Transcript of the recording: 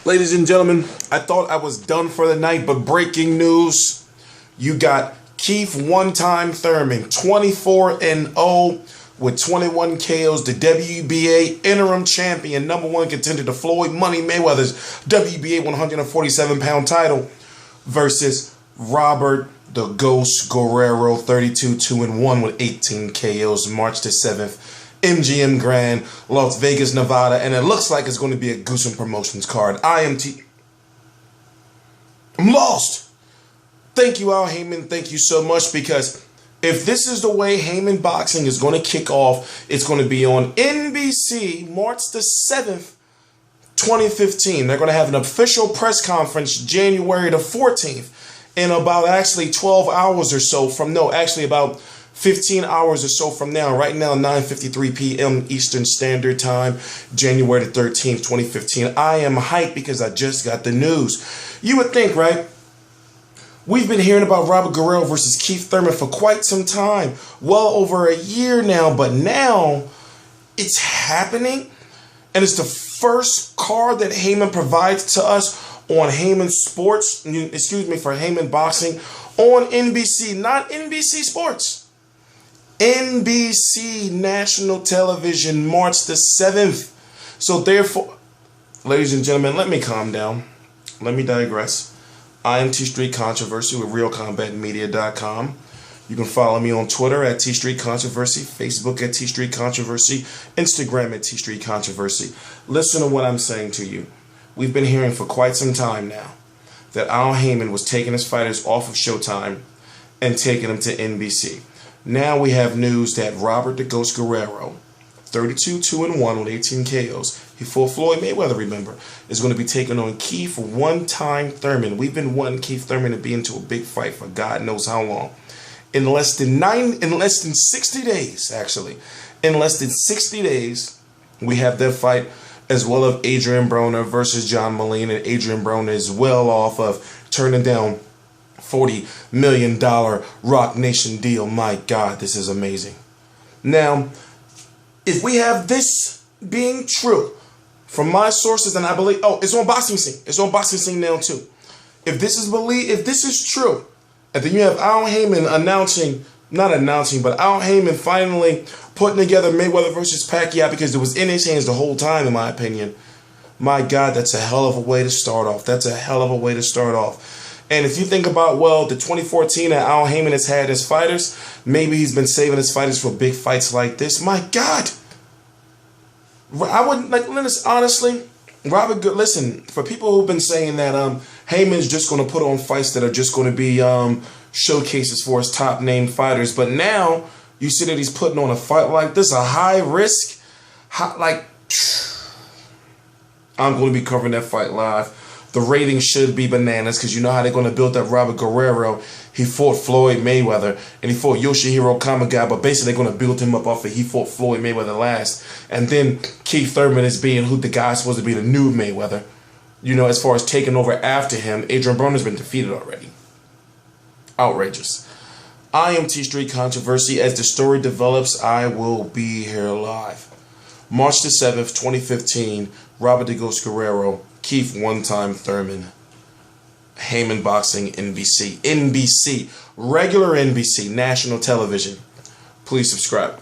Ladies and gentlemen, I thought I was done for the night, but breaking news. You got Keith one-time Thurman, 24-0 with 21 KOs, the WBA interim champion, #1 contender to Floyd Money Mayweather's WBA 147-pound title versus Robert the Ghost Guerrero, 32-2-1 with 18 KOs, March the 7th. MGM Grand, Las Vegas, Nevada, and it looks like it's going to be a Goosen Promotions card. I'm lost. Thank you, Al Haymon. Thank you so much, because if this is the way Haymon Boxing is going to kick off, it's going to be on NBC March the 7th, 2015. They're going to have an official press conference January the 14th in about actually 12 hours or so from, no, actually about 15 hours or so from now. Right now, 9:53 p.m. Eastern Standard Time, January the 13th, 2015. I am hyped because I just got the news. You would think, right? We've been hearing about Robert Guerrero versus Keith Thurman for quite some time. Well over a year now, but now it's happening. And it's the first card that Haymon provides to us on Haymon Sports, for Haymon Boxing on NBC, not NBC Sports. NBC National Television, March the 7th. So therefore, ladies and gentlemen, let me calm down. Let me digress. I am T Street Controversy with RealCombatMedia.com. You can follow me on Twitter at T Street Controversy, Facebook at T Street Controversy, Instagram at T Street Controversy. Listen to what I'm saying to you. We've been hearing for quite some time now that Al Haymon was taking his fighters off of Showtime and taking them to NBC. Now we have news that Robert the Ghost Guerrero, 32-2-1 with 18 KOs, he fought Floyd Mayweather, remember, is going to be taking on Keith one-time Thurman. We've been wanting Keith Thurman to be into a big fight for God knows how long. In less than 60 days, actually. In less than 60 days, we have that fight, as well as Adrian Broner versus John Molina. And Adrian Broner is well off of turning down $40 million Rock Nation deal. My God, this is amazing. Now, if we have this being true from my sources, and I believe, it's on Boxing Scene. It's on Boxing Scene now too. If this is true, and then you have Al Haymon Al Haymon finally putting together Mayweather versus Pacquiao because it was in his hands the whole time, in my opinion. My God, that's a hell of a way to start off. That's a hell of a way to start off. And if you think about, well, the 2014 that Al Haymon has had his fighters, maybe he's been saving his fighters for big fights like this. My God. I wouldn't, honestly, listen, for people who've been saying that Haymon's just going to put on fights that are just going to be showcases for his top named fighters, but now you see that he's putting on a fight like this, a high risk, I'm going to be covering that fight live. The ratings should be bananas, because you know how they're going to build up Robert Guerrero. He fought Floyd Mayweather, and he fought Yoshihiro Kamigai, but basically they're going to build him up off of he fought Floyd Mayweather last. And then Keith Thurman is being who the guy's supposed to be, the new Mayweather. You know, as far as taking over after him, Adrian Broner's been defeated already. Outrageous. I am T Street Controversy. As the story develops, I will be here live. March the 7th, 2015, Robert the Ghost Guerrero, Keith one-time Thurman, Haymon Boxing, NBC, regular NBC, national television. Please subscribe.